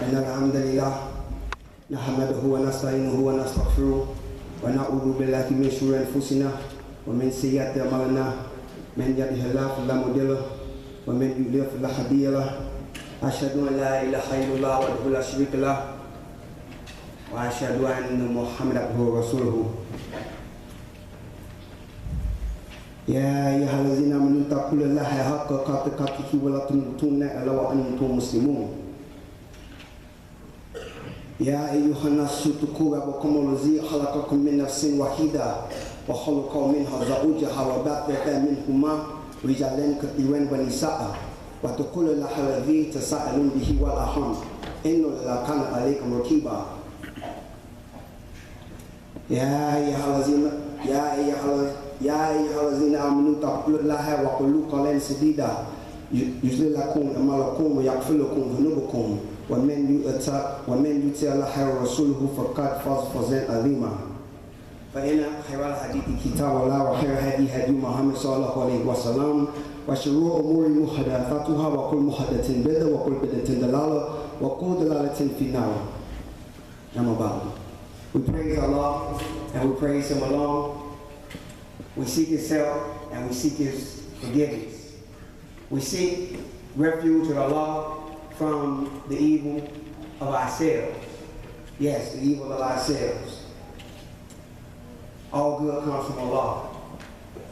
إن الحمد لله نحمده ونستعينه ونستغفره ونعوذ بالله من شرور أنفسنا ومن سيئات أعمالنا من يهده الله فلا مضل له ومن يضلل فلا هادي له أشهد أن لا إله إلا الله وحده لا شريك له وأشهد أن محمدا عبده ورسوله يا أيها الذين آمنوا اتقوا الله حق تقاته ولا تموتن إلا وأنتم مسلمون يا أيها الناس اتقوا ربكم الذي خلقكم من نفس واحدة وخلق منها زوجها وبث منهما رجالا كثيرا ونساء واتقوا الله الذي تساءلون به والأرحام إن الله كان عليكم رقيبا يا أيها الذين آمنوا اتقوا الله وقولوا قولا سديدا يصلح لكم أعمالكم ويغفر لكم ذنوبكم ومن يطع الله ورسوله فقد فاز فوزا عظيما فإن خير الحديث كتاب الله وخير الهدي هدي محمد صلى الله عليه وسلم وشر الأمور محدثاتها وكل محدثة بدعة وكل بدعة ضلالة وكل ضلالة في النار. أما بعد. We praise Allah and we praise Him alone. We seek His help and we seek His forgiveness. We seek refuge with Allah from the evil of ourselves. Yes, the evil of ourselves. All good comes from Allah,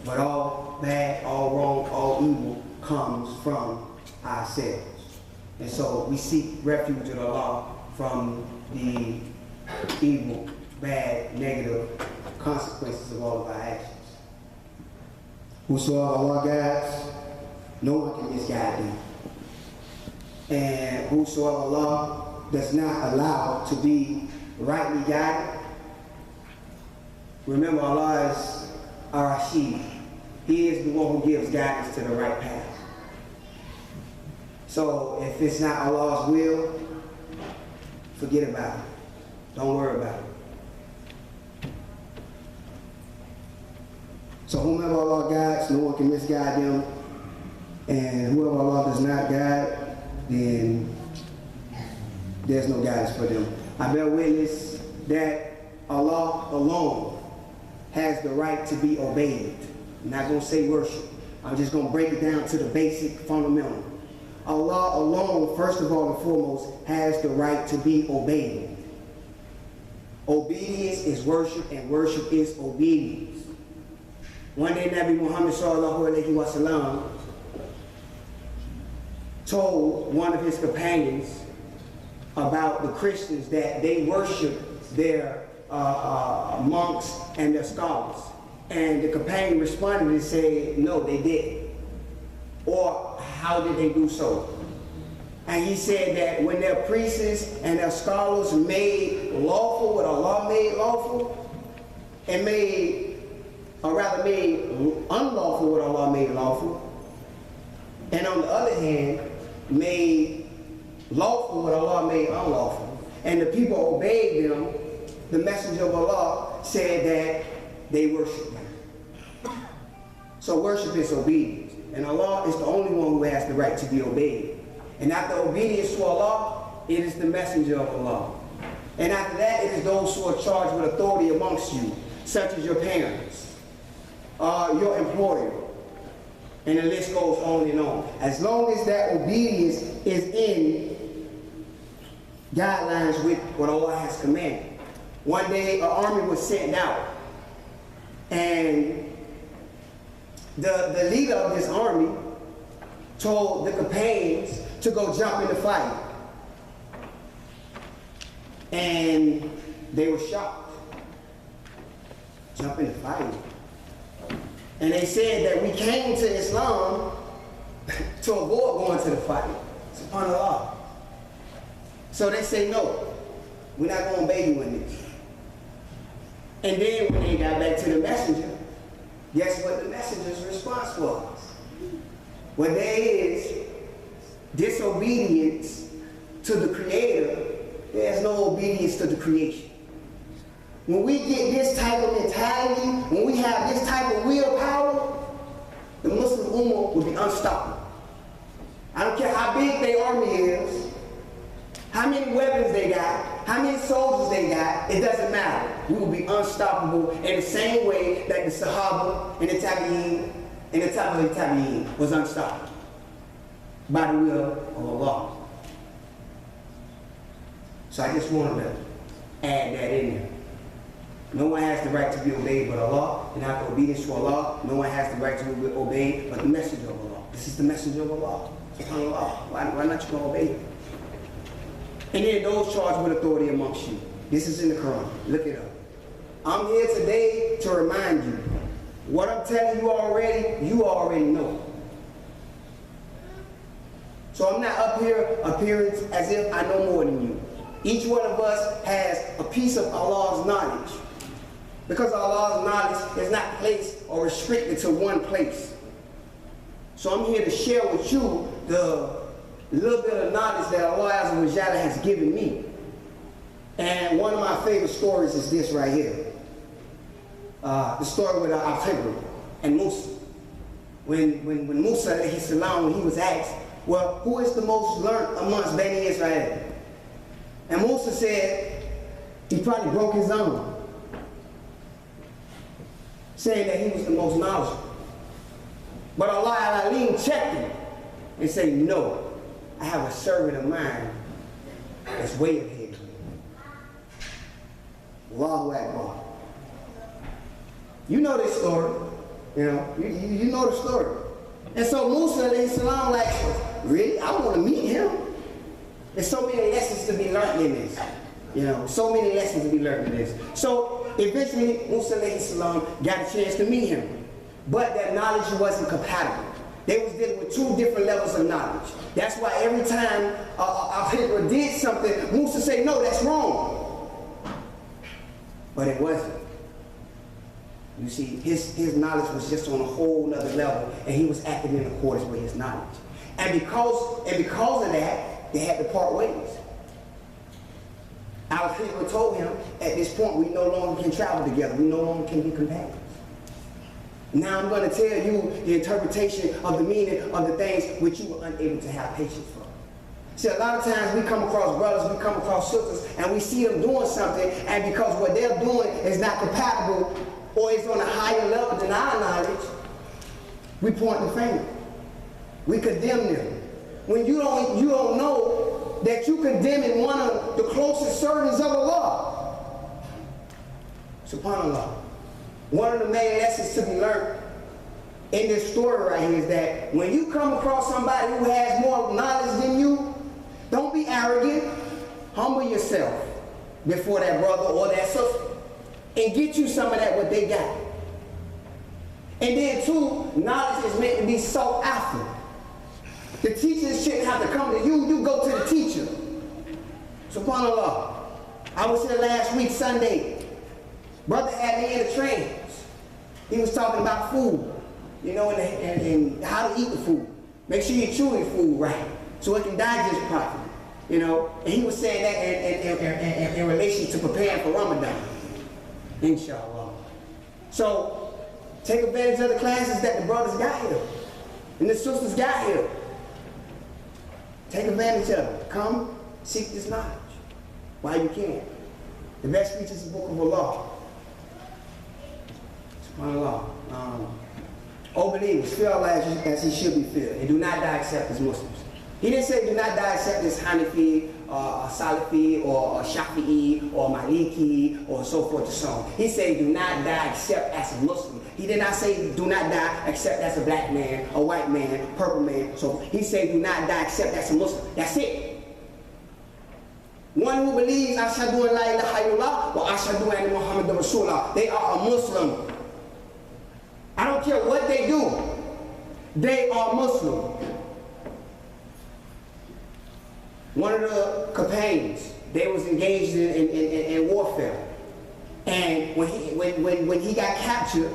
but all bad, all wrong, all evil comes from ourselves. And so we seek refuge with Allah from the evil, bad, negative consequences of all of our actions. Whosoever Allah guides, no one can misguide them. And whosoever Allah does not allow to be rightly guided, remember Allah is Ar-Rashid. He is the one who gives guidance to the right path. So if it's not Allah's will, forget about it. Don't worry about it. So whomever Allah guides, no one can misguide them. And whoever Allah does not guide, then there's no guidance for them. I bear witness that Allah alone has the right to be obeyed. I'm not going to say worship. I'm just going to break it down to the basic fundamental. Allah alone, first of all and foremost, has the right to be obeyed. Obedience is worship and worship is obedience. One day Nabi Muhammad sallallahu alaihi wasallam told one of his companions about the Christians that they worship their monks and their scholars. And the companion responded and said, no, they didn't. Or how did they do so? And he said that when their priests and their scholars made lawful what Allah made lawful, and made unlawful what Allah made lawful, and on the other hand, made lawful what Allah made unlawful. And the people obeyed them. The messenger of Allah said that they worship him. So worship is obedience. And Allah is the only one who has the right to be obeyed. And after obedience to Allah, it is the messenger of Allah. And after that, it is those who are charged with authority amongst you, such as your parents, your employer, and the list goes on and on. As long as that obedience is in guidelines with what Allah has commanded. One day, an army was sent out, and the leader of this army told the companions to go jump in the fight. And they were shocked. Jump in the fight. And they said that we came to Islam to avoid going to the fight. SubhanAllah. So they say, no, we're not going to obey you in this. And then when they got back to the messenger, guess what the messenger's response was? When there is disobedience to the Creator, there's no obedience to the creation. When we get this type of mentality, when we have this type of willpower, the Muslim Ummah will be unstoppable. I don't care how big their army is, how many weapons they got, how many soldiers they got, it doesn't matter. We will be unstoppable in the same way that the Sahaba and the Tabi'een and the Tabi'een was unstoppable by the will of Allah. So I just wanted to add that in there. No one has the right to be obeyed but Allah, and after obedience to Allah, no one has the right to be obeyed but the messenger of Allah. This is the messenger of Allah. SubhanAllah. Why not you going to obey him? And then those charged with authority amongst you. This is in the Quran. Look it up. I'm here today to remind you. What I'm telling you already know. So I'm not up here appearing as if I know more than you. Each one of us has a piece of Allah's knowledge. Because Allah's knowledge is not placed or restricted to one place. So I'm here to share with you the little bit of knowledge that Allah has given me. And one of my favorite stories is this right here. The story with Al-Ansar and Musa. When Musa, when he was asked, well, who is the most learned amongst Bani Israel? And Musa said, he probably broke his own, saying that he was the most knowledgeable. But Allah Al-Alim checked him and said, no, I have a servant of mine that's way ahead of me. Allahu Akbar. You know this story. You know the story. And so Musa alayhi salam like, really? I want to meet him. There's so many lessons to be learned in this. So many lessons to be learned in this. So eventually Musa alayhi salam got a chance to meet him. But that knowledge wasn't compatible. They was dealing with two different levels of knowledge. That's why every time Al-Ansar did something, Musa said, no, that's wrong. But it wasn't. You see, his knowledge was just on a whole nother level, and he was acting in accordance with his knowledge. And because of that, they had to part ways. Al-Ansar told him, at this point, we no longer can travel together. We no longer can be companions. Now I'm going to tell you the interpretation of the meaning of the things which you were unable to have patience for. See, a lot of times we come across brothers, we come across sisters, and we see them doing something, and because what they're doing is not compatible or is on a higher level than our knowledge, we point the finger. We condemn them. When you don't know that you condemning one of the closest servants of Allah. SubhanAllah. One of the main lessons to be learned in this story right here is that when you come across somebody who has more knowledge than you, don't be arrogant. Humble yourself before that brother or that sister and get you some of that what they got. And then two, knowledge is meant to be sought after. The teacher shouldn't have to come to you, you go to the teacher. SubhanAllah. I was here last week, Sunday. Brother had me in the trance. He was talking about food, and how to eat the food. Make sure you chew your food right, so it can digest properly. You know, and he was saying that in relation to preparing for Ramadan. Inshallah. So, take advantage of the classes that the brothers got here. And the sisters got here. Take advantage of it. Come, seek this knowledge while you can. The best speech is the book of Allah. SubhanAllah. O believers, fear Allah as he should be feared, and do not die except as Muslims. He didn't say do not die except as Hanafi, or Salafi, or Shafi'i, or Maliki, or so forth and so on. He said do not die except as a Muslim. He did not say do not die except as a black man, a white man, purple man. So he said do not die except as a Muslim. That's it. One who believes Ashhadu an la ilaha illallah wa Ashhadu anna Muhammadan Rasulullah. They are a Muslim. I don't care what they do. They are Muslim. One of the companions, they was engaged in warfare. And when he got captured,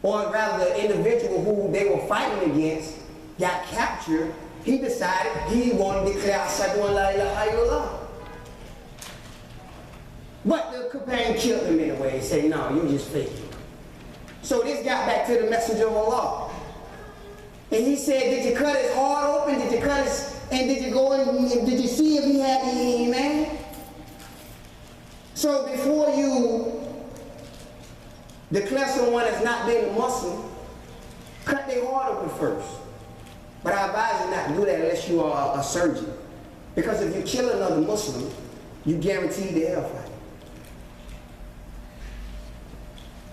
or rather the individual who they were fighting against got captured, he decided he wanted to declare Ashhadu an la ilaha illallah. But the companion killed him anyway and said, no, you just faking. So this got back to the messenger of Allah. And he said, did you cut his heart open? Did you cut his, and did you go and did you see if he had any iman? So before you declare someone as not being a Muslim, cut their heart open first. But I advise you not to do that unless you are a surgeon. Because if you kill another Muslim, you guarantee the hellfire.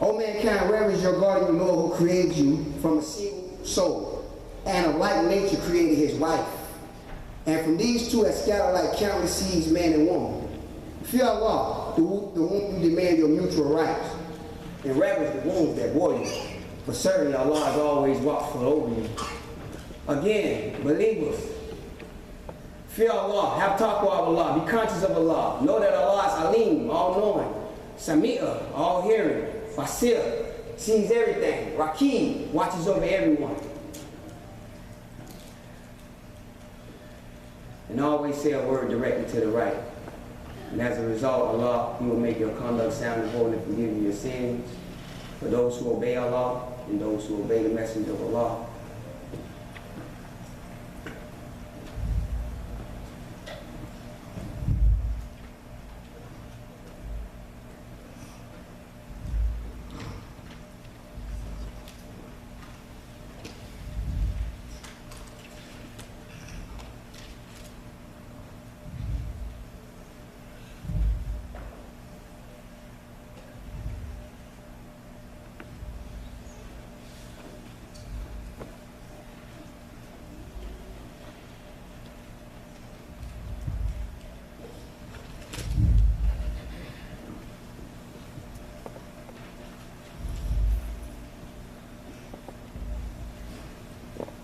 O mankind, where is your guardian Lord who created you from a single soul, and of like nature created his wife? And from these two has scattered like countless seeds, man and woman. Fear Allah, to whom you demand your mutual rights, and reverence the wounds that bore you. For certainly Allah is always watchful over you. Again, believers, fear Allah, have taqwa of Allah, be conscious of Allah. Know that Allah is Alim, all-knowing, Sami'ah, all-hearing, Basir, sees everything, Raqib, watches over everyone. And always say a word directly to the right. And as a result, Allah, He will make your conduct sound and holy and forgive you your sins. For those who obey Allah and those who obey the Messenger of Allah.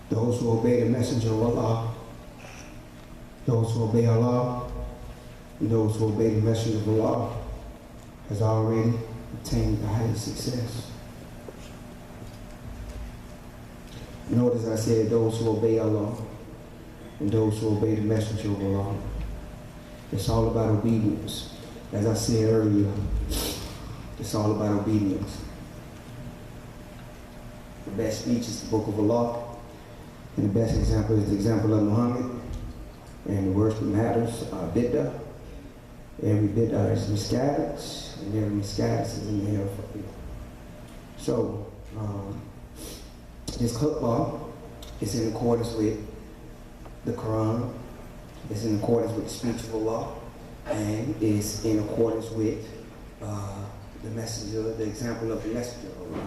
Those who obey the Messenger of Allah, those who obey Allah, and those who obey the Messenger of Allah has already obtained the highest success. Notice I said those who obey Allah and those who obey the Messenger of Allah. It's all about obedience. As I said earlier, it's all about obedience. The best speech is the Book of Allah. And the best example is the example of Muhammad. And the worst that matters are bid'ah. Every bid'ah is misguidance, and every misguidance is in the hell for people. So, this khutbah is in accordance with the Quran, it's in accordance with the speech of Allah, and it's in accordance with the messenger, the example of the messenger of Allah.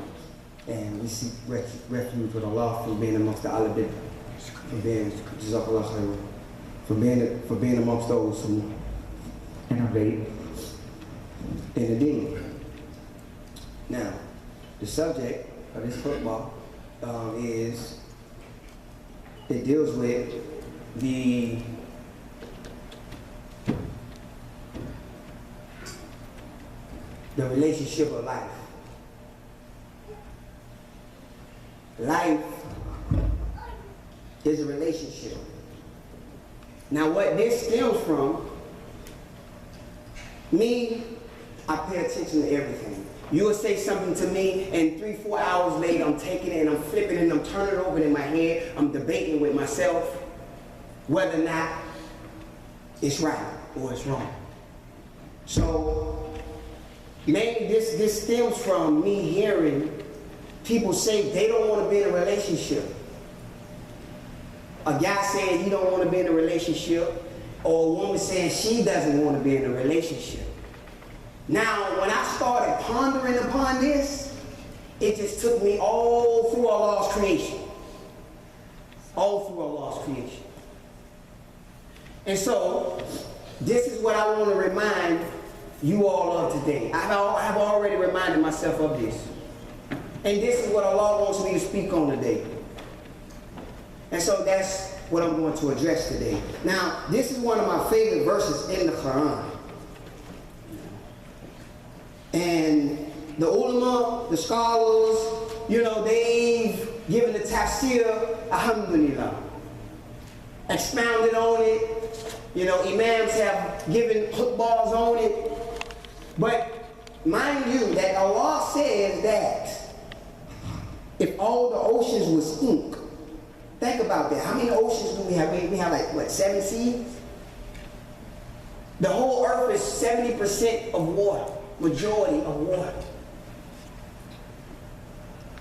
And we seek refuge with Allah from being amongst the al-bid'ah, from being amongst those who innovate in the deen. Now, the subject of this khutbah it deals with the relationship of life. Life is a relationship. Now what this stems from, me, I pay attention to everything. You will say something to me, and 3-4 hours later, I'm taking it and I'm flipping it and I'm turning it over in my head. I'm debating with myself whether or not it's right or it's wrong. So, mainly this stems from me hearing people say they don't want to be in a relationship. A guy saying he don't want to be in a relationship, or a woman saying she doesn't want to be in a relationship. Now, when I started pondering upon this, it just took me all through Allah's creation. All through Allah's creation. And so, this is what I want to remind you all of today. I have already reminded myself of this. And this is what Allah wants me to speak on today. And so that's what I'm going to address today. Now, this is one of my favorite verses in the Quran. And the ulama, the scholars, they've given the tafsir, alhamdulillah, expounded on it. Imams have given khutbahs on it. But mind you that Allah says that if all the oceans was ink, think about that. How many oceans do we have? We have like, what, 7 seas? The whole earth is 70% of water, majority of water.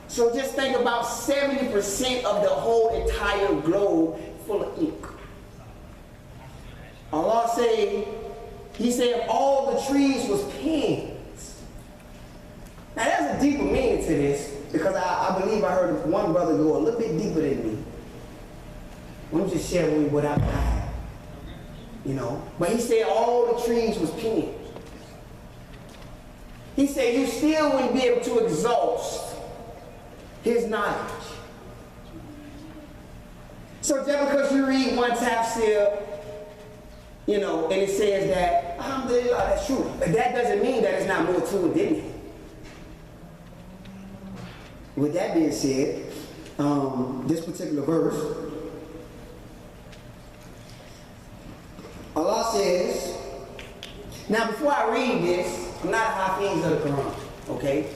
So just think about 70% of the whole entire globe full of ink. Allah said, He said if all the trees was pens. Now there's a deeper meaning to this, because I believe I heard one brother go a little bit deeper than me. Let me just share with you what I've had. But he said all the trees was pens. He said you still wouldn't be able to exhaust his knowledge. So just because you read one tafsir, and it says that, alhamdulillah, that's true. But that doesn't mean that it's not more to it, didn't it? With that being said, this particular verse, Allah says, now before I read this, I'm not a hafiz of the Quran, okay?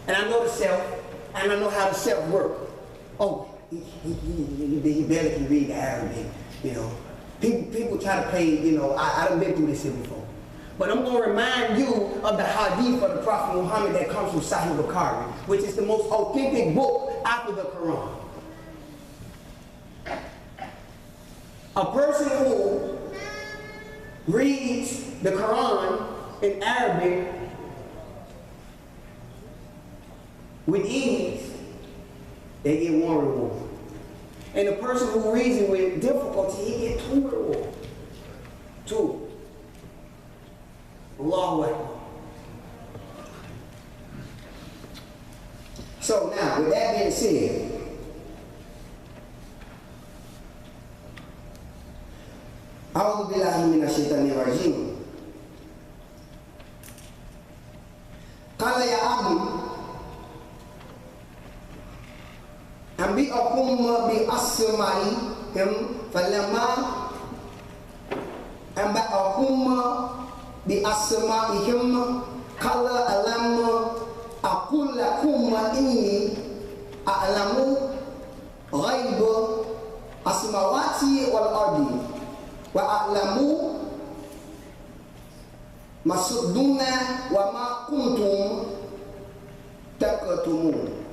And I know the self, and I know how the self work. Oh, he barely can read the Arabic, People try to play, I done been through this here before. But I'm going to remind you of the hadith of the Prophet Muhammad that comes from Sahih Bukhari, which is the most authentic book after the Quran. A person who reads the Quran in Arabic with ease, they get one reward. And the person who reads it with difficulty, he gets 2 rewards. 2. Allahu Akbar. So now, with that being said, A'udhu billahi minash shaitanir rajim. Qala ya abdi anbi'akum bi asma'ihim falamma anba'akum bi asma'ihim qala alam aqul lakum inni a'lamu ghaib asmawati wal ardi wa a'lamu masuduna wa ma kuntum taqatumun.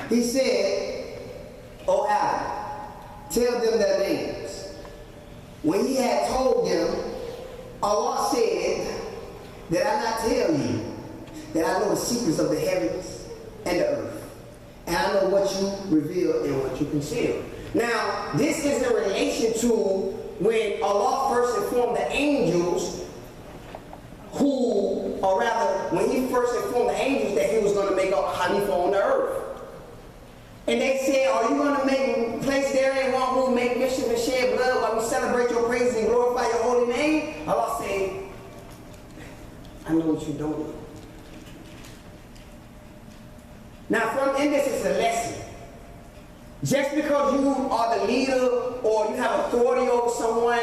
He said, "O Adam, tell them their names." When he had told them, Allah said, "Did I not tell you that I know the secrets of the heavens and the earth, and I know what you reveal and what you conceal?" Now, this is in relation to when Allah first informed the angels when he first informed the angels that he was going to make a Khalifa on the earth. And they said, "Are you going to make place therein one who will make mischief and shed blood while we celebrate your praise and glorify your holy name?" Allah said, "I know what you don't know." Now, in this is a lesson. Just because you are the leader or you have authority over someone,